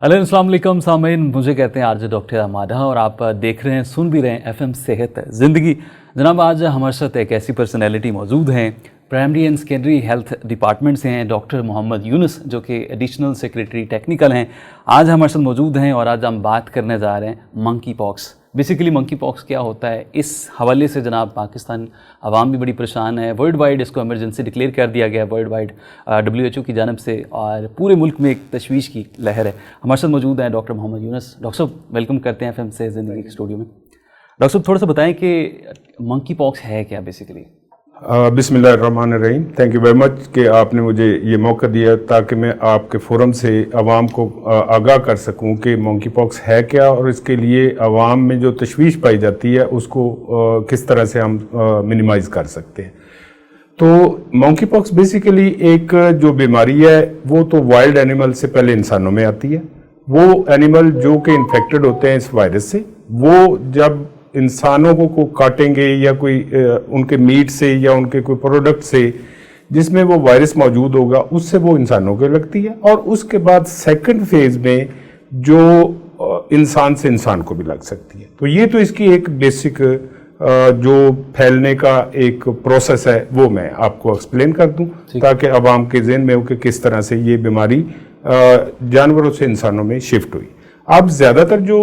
अस्सलाम वालेकुम सामीन, मुझे कहते हैं आरजे डॉक्टर अमादा और आप देख रहे हैं, सुन भी रहे हैं एफएम सेहत ज़िंदगी। जनाब, आज हमारे साथ एक ऐसी पर्सनैलिटी मौजूद हैं, primary and secondary health department से हैं, डॉक्टर मोहम्मद यूनुस, जो कि एडिशनल सेक्रेटरी टेक्निकल हैं। आज हमारे साथ मौजूद हैं और आज हम बात करने जा रहे हैं monkey pox. Basically monkey pox क्या होता है, इस हवाले से जनाब पाकिस्तान आवाम भी बड़ी परेशान है। वर्ल्ड वाइड इसको एमरजेंसी डिक्लेयर कर दिया गया है वर्ल्ड वाइड WHO की जानब से, और पूरे मुल्क में एक तशवीश की लहर है। हमारे साथ मौजूद हैं डॉक्टर मोहम्मद यूनुस। डॉक्टर साहब, वेलकम करते हैं एफएम से ज़िंदगी के स्टूडियो में। डॉक्टर साहब, थोड़ा सा बताएं कि मंकी पॉक्स है क्या बेसिकली। बिस्मिल्लाहिर्रहमानिर्रहीम। थैंक यू वेरी मच कि आपने मुझे ये मौका दिया ताकि मैं आपके फोरम से आवाम को आगाह कर सकूं कि मंकी पॉक्स है क्या और इसके लिए आवाम में जो तशवीश पाई जाती है उसको किस तरह से हम मिनिमाइज़ कर सकते हैं। तो मंकी पॉक्स बेसिकली एक जो बीमारी है वो तो वाइल्ड एनिमल से पहले इंसानों में आती है। वो एनिमल जो कि इन्फेक्टेड होते हैं इस वायरस से, वो जब इंसानों को काटेंगे या कोई उनके मीट से या उनके कोई प्रोडक्ट से जिसमें वो वायरस मौजूद होगा, उससे वो इंसानों को लगती है। और उसके बाद सेकंड फेज में जो इंसान से इंसान को भी लग सकती है। तो ये तो इसकी एक बेसिक जो फैलने का एक प्रोसेस है वो मैं आपको एक्सप्लेन कर दूं ताकि आवाम के ज़हन में हो कि किस तरह से ये बीमारी जानवरों से इंसानों में शिफ्ट हुई। अब ज़्यादातर जो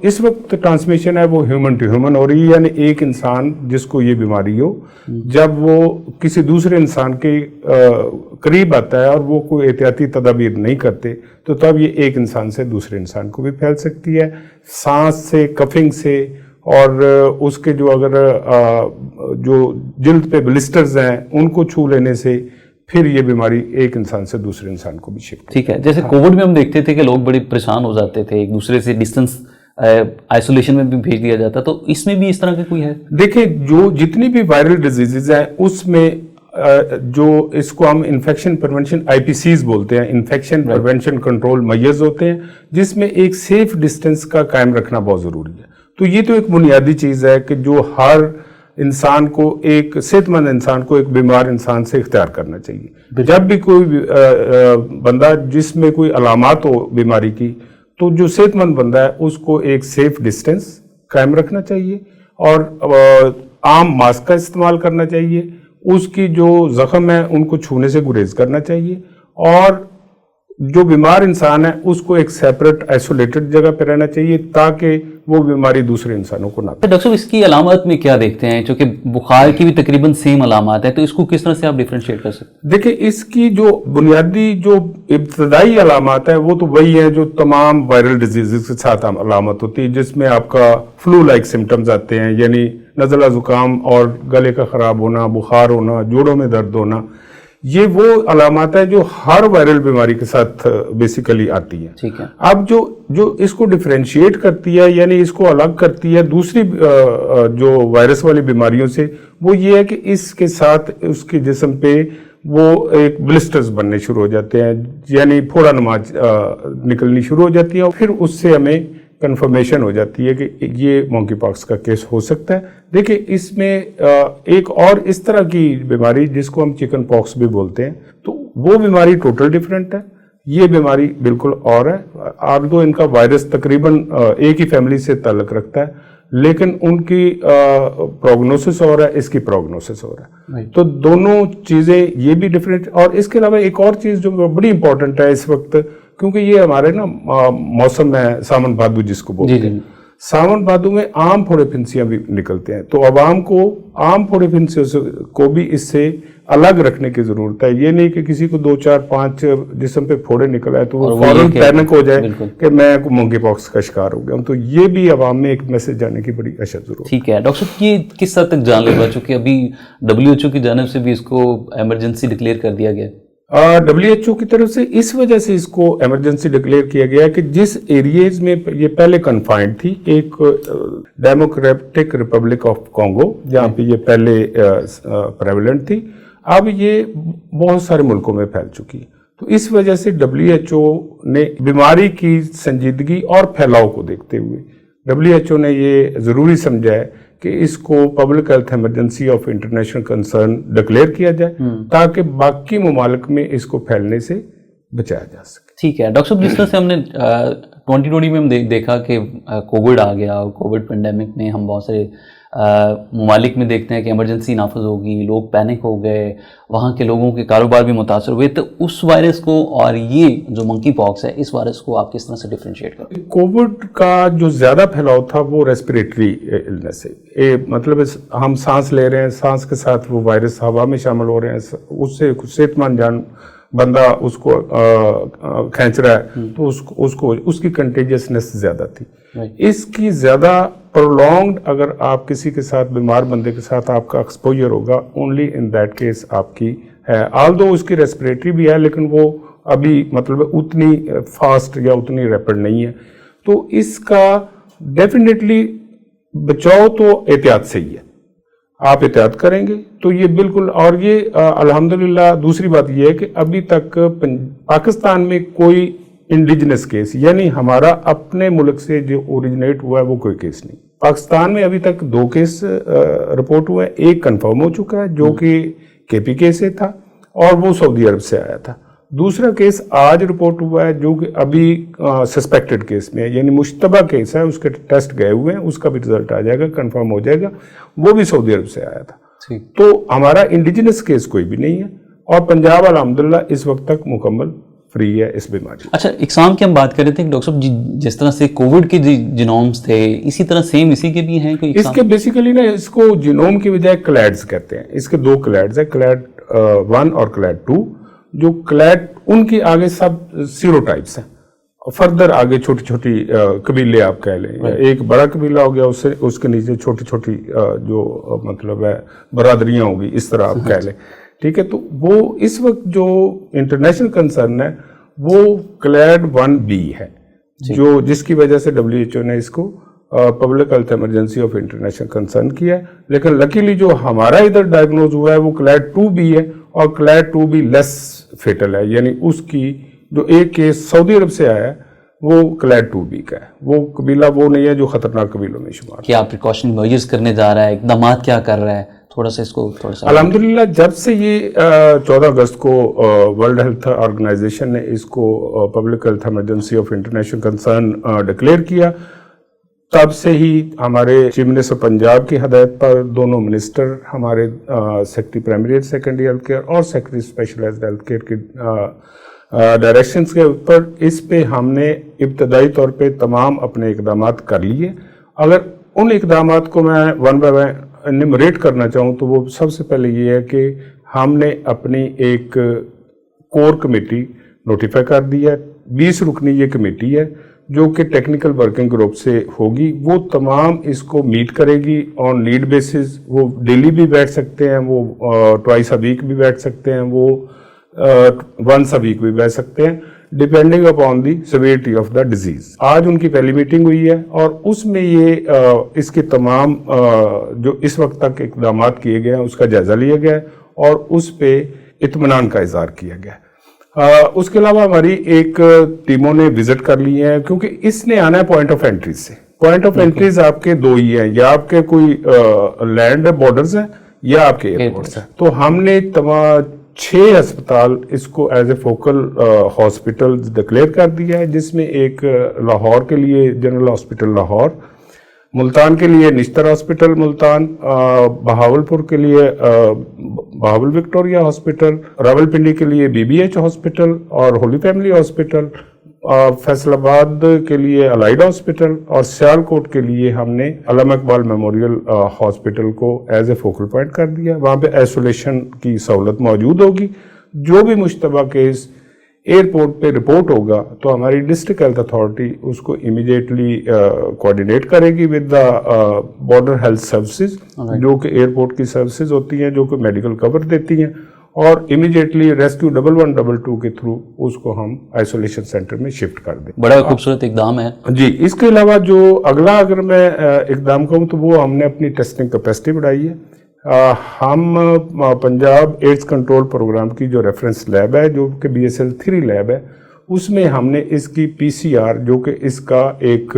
इस वक्त ट्रांसमिशन है वो ह्यूमन टू ह्यूमन हो रही है, यानी एक इंसान जिसको ये बीमारी हो जब वो किसी दूसरे इंसान के करीब आता है और वो कोई एहतियाती तदाबीर नहीं करते तो तब ये एक इंसान से दूसरे इंसान को भी फैल सकती है, सांस से, कफिंग से, और उसके जो अगर जो जिल्द पे ब्लिस्टर्स हैं उनको छू लेने से फिर ये बीमारी एक इंसान से दूसरे इंसान को भी शिफ्ट। ठीक है, जैसे कोविड में हम देखते थे कि लोग बड़े परेशान हो जाते थे, एक दूसरे से डिस्टेंस आइसोलेशन में भी भेज दिया जाता, तो इसमें भी इस तरह का कोई है? देखिए, जो जितनी भी वायरल डिजीजेज हैं उसमें जो इसको हम इन्फेक्शन प्रिवेंशन IPCs बोलते हैं, इन्फेक्शन प्रिवेंशन कंट्रोल मेजर्स होते हैं, जिसमें एक सेफ डिस्टेंस का कायम रखना बहुत जरूरी है। तो ये तो एक बुनियादी चीज है कि जो हर इंसान को, एक सेहतमंद इंसान को एक बीमार इंसान से इख्तियार करना चाहिए। जब भी कोई बंदा जिसमें कोई अलामात हो बीमारी की, तो जो सेहतमंद बंदा है उसको एक सेफ डिस्टेंस कायम रखना चाहिए और आम मास्क का इस्तेमाल करना चाहिए। उसकी जो जख्म है उनको छूने से गुरेज करना चाहिए और जो बीमार इंसान है उसको एक सेपरेट आइसोलेटेड जगह पर रहना चाहिए ताकि वो बीमारी दूसरे इंसानों को ना। डॉक्टर साहब, इसकी अलामत में क्या देखते हैं, क्योंकि बुखार की भी तकरीबन सेम अलामत है, तो इसको किस तरह से आप डिफरेंशिएट कर सकते हैं? देखिए, इसकी जो बुनियादी जो इब्तदाई अलामत है वो तो वही है जो तमाम वायरल डिजीजेस के साथ अलामत होती है, जिसमें आपका फ्लू लाइक सिम्टम्स आते हैं, यानी नज़ला जुकाम और गले का खराब होना, बुखार होना, जोड़ों में दर्द होना। ये वो अलामत है जो हर वायरल बीमारी के साथ बेसिकली आती है। ठीक है। अब जो इसको डिफरेंशिएट करती है, यानी इसको अलग करती है दूसरी जो वायरस वाली बीमारियों से, वो ये है कि इसके साथ उसके जिस्म पे वो एक ब्लिस्टर्स बनने शुरू हो जाते हैं, यानी फोड़ा नमाज निकलनी शुरू हो जाती है और फिर उससे हमें कंफर्मेशन हो जाती है कि ये मंकी पॉक्स का केस हो सकता है। देखिए, इसमें एक और इस तरह की बीमारी जिसको हम चिकन पॉक्स भी बोलते हैं, तो वो बीमारी टोटल डिफरेंट है। ये बीमारी बिल्कुल और है, आल्दो इनका वायरस तकरीबन एक ही फैमिली से ताल्लुक रखता है, लेकिन उनकी प्रोग्नोसिस और है, इसकी प्रोग्नोसिस और है। तो दोनों चीज़ें ये भी डिफरेंट। और इसके अलावा एक और चीज़ जो बड़ी इंपॉर्टेंट है इस वक्त, क्योंकि ये हमारे ना मौसम है सावन भादो जिसको बोलते हैं, सावन भादो में आम फोड़े फिंसियां भी निकलते हैं, तो आवाम को आम फोड़े फिंसियों को भी इससे अलग रखने की जरूरत है। ये नहीं कि किसी को 2, 4, 5 जिस्म पे फोड़े निकल आए तो वो फौरन पैनिक हो जाए कि मैं मंकी पॉक्स का शिकार हो गया। तो ये भी आवाम में एक मैसेज जाने की बड़ी अशद जरूरत है। ठीक है डॉक्टर साहब, ये किस हद तक जानलेवा, चूंकि अभी WHO की जानब से भी इसको एमरजेंसी डिक्लेयर कर दिया गया? WHO की तरफ से इस वजह से इसको इमरजेंसी डिक्लेयर किया गया कि जिस एरियाज में ये पहले कन्फाइंड थी, एक डेमोक्रेटिक रिपब्लिक ऑफ कॉन्गो जहाँ पे ये पहले प्रेवलेंट थी, अब ये बहुत सारे मुल्कों में फैल चुकी है। तो इस वजह से WHO ने बीमारी की संजीदगी और फैलाव को देखते हुए WHO ने ये जरूरी समझा है कि इसको public health emergency of international concern declare किया जाए ताकि बाकी ममालिक में इसको फैलने से बचाया जा सके। ٹھیک ہے ڈاکٹر صاحب، جس طرح سے ہم نے 2020 میں ہم دیکھا کہ کووڈ آ گیا، اور کووڈ پینڈیمک میں ہم بہت سارے ممالک میں دیکھتے ہیں کہ ایمرجنسی نافذ ہوگی، لوگ پینک ہو گئے، وہاں کے لوگوں کے کاروبار بھی متاثر ہوئے، تو اس وائرس کو اور یہ جو منکی پاکس ہے اس وائرس کو آپ کس طرح سے ڈفرینشیٹ کرتے ہیں؟ کووڈ کا جو زیادہ پھیلاؤ تھا وہ ریسپریٹری النس ہے، مطلب ہم سانس لے رہے ہیں، سانس کے ساتھ وہ وائرس ہوا میں شامل ہو رہے ہیں، اس سے صحت مند جان بندہ اس کو کھینچ رہا ہے، تو اس کی کنٹیجسنس زیادہ تھی۔ اس کی زیادہ پرولونگڈ اگر آپ کسی کے ساتھ بیمار بندے کے ساتھ آپ کا ایکسپوجر ہوگا، اونلی ان دیٹ کیس آپ کی ہے، آلدو اس کی ریسپریٹری بھی ہے لیکن وہ ابھی مطلب اتنی فاسٹ یا اتنی ریپڈ نہیں ہے، تو اس کا ڈیفینیٹلی بچاؤ تو احتیاط سے ہی ہے، آپ احتیاط کریں گے تو یہ بالکل۔ اور یہ الحمدللہ دوسری بات یہ ہے کہ ابھی تک پاکستان میں کوئی انڈیجنس کیس یعنی ہمارا اپنے ملک سے جو اوریجنیٹ ہوا ہے وہ کوئی کیس نہیں۔ پاکستان میں ابھی تک 2 کیس رپورٹ ہوئے ہیں، ایک کنفرم ہو چکا ہے جو کہ KPK سے تھا اور وہ سعودی عرب سے آیا تھا، دوسرا کیس آج رپورٹ ہوا ہے جو کہ ابھی سسپیکٹڈ کیس میں ہے، یعنی مشتبہ کیس ہے، اس کے ٹیسٹ گئے ہوئے ہیں، اس کا بھی رزلٹ آ جائے گا، کنفرم ہو جائے گا، وہ بھی سعودی عرب سے آیا تھا۔ تو ہمارا انڈیجنس کیس کوئی بھی نہیں ہے، اور پنجاب الحمدللہ اس وقت تک مکمل فری ہے اس بیماری۔ اچھا، اقسام کی ہم بات کر رہے تھے کہ ڈاکٹر صاحب جس طرح سے کووڈ کے جینومز تھے اسی طرح سیم اسی کے بھی ہیں کوئی اس کے بیسیکلی نا اس کو جینوم کی بجائے کلیڈز کہتے ہیں، اس کے 2 کلیڈز ہیں، کلیڈ 1 اور کلیڈ 2، جو کلیڈ ان کی آگے سب سیرو ٹائپس ہیں، فردر آگے چھوٹی چھوٹی قبیلے آپ کہہ لیں، ایک بڑا قبیلہ ہو گیا، اس کے نیچے چھوٹی چھوٹی جو مطلب ہے برادریاں ہوگی، اس طرح آپ کہہ لیں، ٹھیک ہے۔ تو وہ اس وقت جو انٹرنیشنل کنسرن ہے وہ کلیڈ 1B ہے، جو جس کی وجہ سے WHO نے اس کو public health emergency of international concern کیا ہے، لیکن لکیلی جو ہمارا ادھر ڈائگنوز ہوا ہے وہ کلیڈ 2B ہے، اور کلیڈ 2B لیس فیٹل ہے، یعنی اس کی جو ایک کیس سعودی عرب سے آیا ہے وہ کلیڈ 2B کا ہے، وہ قبیلہ وہ نہیں ہے جو خطرناک قبیلوں میں شمار ہے۔ کیا پریکاشن میجرز کرنے جا رہا ہے، اقدامات کیا کر رہا ہے، تھوڑا سا اس کو تھوڑا سا الحمدللہ جب سے یہ 14 اگست کو ورلڈ ہیلتھ آرگنائزیشن نے اس کو public health emergency of international concern declare کیا، تب سے ہی ہمارے چیف منسٹر پنجاب کی ہدایت پر دونوں منسٹر ہمارے secretary primary health secondary health care اور سیکرٹری اسپیشلائزڈ ہیلتھ کیئر کی ڈائریکشنز کے اوپر اس پہ ہم نے ابتدائی طور پہ تمام اپنے اقدامات کر لیے۔ اگر ان اقدامات کو میں ون بائی ون انیمریٹ کرنا چاہوں تو وہ سب سے پہلے یہ ہے کہ ہم نے اپنی ایک کور کمیٹی نوٹیفائی کر دی ہے، 20 رکنی یہ کمیٹی ہے جو کہ ٹیکنیکل ورکنگ گروپ سے ہوگی، وہ تمام اس کو میٹ کرے گی آن نیڈ بیسز، وہ ڈیلی بھی بیٹھ سکتے ہیں، وہ ٹوائس اے ویک بھی بیٹھ سکتے ہیں، وہ ونس اے ویک بھی بیٹھ سکتے ہیں، depending upon the severity of the disease. آج ان کی پہلی میٹنگ ہوئی ہے اور اس میں یہ اس کے تمام جو اس وقت تک اقدامات کیے گئے ہیں اس کا جائزہ لیا گیا ہے اور اس پہ اطمینان کا اظہار کیا گیا ہے۔ اس کے علاوہ ہماری ایک ٹیموں نے وزٹ کر لی ہیں، کیونکہ اس نے آنا ہے پوائنٹ آف انٹریز سے۔ پوائنٹ آف انٹریز آپ کے 2 ہی ہیں، یا آپ کے کوئی لینڈ بارڈرز ہیں یا آپ کے ایئرپورٹس ہیں۔ تو ہم نے تمام 6 ہسپتال اس کو as a focal hospital declare کر دیا ہے، جس میں ایک لاہور کے لیے جنرل ہاسپٹل لاہور، ملتان کے لیے نشتر ہاسپٹل ملتان، بہاولپور کے لیے بہاول وکٹوریہ ہاسپٹل، راولپنڈی کے لیے BBH ہاسپٹل اور ہولی فیملی ہاسپٹل، فیصل آباد کے لیے الائڈ ہاسپٹل، اور سیالکوٹ کے لیے ہم نے علامہ اقبال میموریل ہاسپٹل کو ایز اے فوکل پوائنٹ کر دیا۔ وہاں پہ ایسولیشن کی سہولت موجود ہوگی، جو بھی مشتبہ کیس ایئرپورٹ پہ رپورٹ ہوگا تو ہماری ڈسٹرکٹ ہیلتھ اتھارٹی اس کو امیڈیٹلی کوآرڈینیٹ کرے گی with the border health services, جو کہ ایئرپورٹ کی سروسز ہوتی ہیں جو کہ میڈیکل کور دیتی ہیں، اور امیڈیٹلی ریسکیو 1112 کے تھرو اس کو ہم آئسولیشن سینٹر میں شفٹ کر دیں۔ بڑا خوبصورت اقدام ہے جی۔ اس کے علاوہ جو اگلا اگر میں اقدام کروں تو وہ ہم نے اپنی ٹیسٹنگ کیپیسٹی بڑھائی ہے۔ ہم پنجاب ایڈز کنٹرول پروگرام کی جو ریفرنس لیب ہے جو کہ BSL 3 لیب ہے، اس میں ہم نے اس کی PCR جو کہ اس کا ایک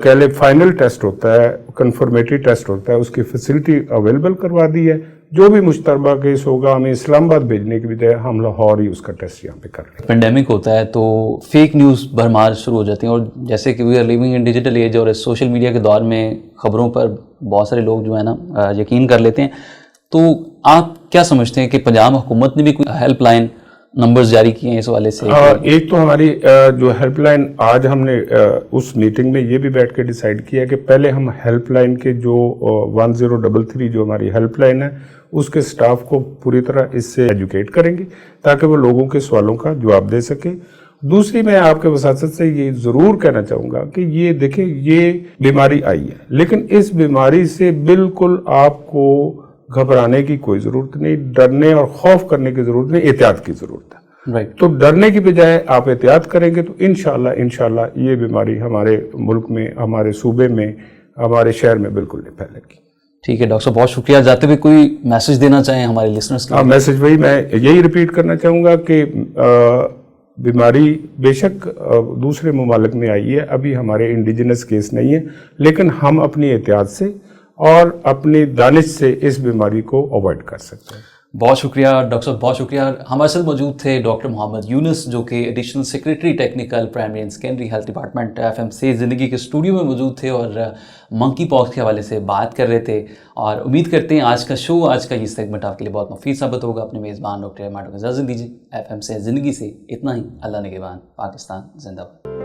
کہہ لیں فائنل ٹیسٹ ہوتا ہے، کنفرمیٹری ٹیسٹ ہوتا ہے، اس کی فیسلٹی اویلیبل کروا دی ہے۔ जो भी मुश्तरबा केस होगा हमें इस्लामाबाद भेजने की बजाय हम लाहौर ही उसका टेस्ट यहाँ पे कर रहे हैं। पेंडेमिक होता है तो फेक न्यूज़ भरमार शुरू हो जाती हैं, और जैसे कि we are living in digital age और इस सोशल मीडिया के दौर में खबरों पर बहुत सारे लोग जो है ना यकीन कर लेते हैं। तो आप क्या समझते हैं कि पंजाब हुकूमत ने भी कोई हेल्पलाइन नंबर्स जारी किए हैं इस वाले से? एक तो हमारी जो हेल्पलाइन आज हमने उस मीटिंग में ये भी बैठ के डिसाइड किया कि पहले हम हेल्पलाइन के जो 1033 जो हमारी हेल्पलाइन है उसके स्टाफ को पूरी तरह इससे एजुकेट करेंगे ताकि वो लोगों के सवालों का जवाब दे सके। दूसरी मैं आपके वसासत से ये ज़रूर कहना चाहूँगा कि ये देखें, ये बीमारी आई है, लेकिन इस बीमारी से बिल्कुल आपको घबराने की कोई ज़रूरत नहीं, डरने और खौफ करने की ज़रूरत नहीं, एहतियात की ज़रूरत है। राइट। तो डरने की बजाय आप एहतियात करेंगे तो इंशाल्लाह ये बीमारी हमारे मुल्क में, हमारे सूबे में, हमारे शहर में बिल्कुल नहीं फैलेगी। ठीक है डॉक्टर साहब, बहुत शुक्रिया। जाते हुए कोई मैसेज देना चाहें हमारे लिसनर्स के लिए? मैसेज वही मैं यही रिपीट करना चाहूँगा कि बीमारी बेशक दूसरे ममालिक में आई है, अभी हमारे इंडिजिनस केस नहीं है, लेकिन हम अपनी एहतियात से और अपनी दानिश से इस बीमारी को अवॉइड कर सकते हैं। बहुत शुक्रिया डॉक्टर साहब, बहुत शुक्रिया। हमारे साथ मौजूद थे डॉक्टर मोहम्मद यूनुस, जो कि additional secretary technical primary and secondary health department FMC ज़िंदगी के स्टूडियो में मौजूद थे और मंकी पॉक्स के हवाले से बात कर रहे थे। और उम्मीद करते हैं आज का शो, आज का ये सेगमेंट आपके लिए बहुत मुफीद साबित होगा। अपने मेज़बान डॉक्टर माटो को इजाज़त दीजिए। FMC ज़िंदगी से इतना ही। अल्लाह निगहबान। पाकिस्तान जिंदाबाद।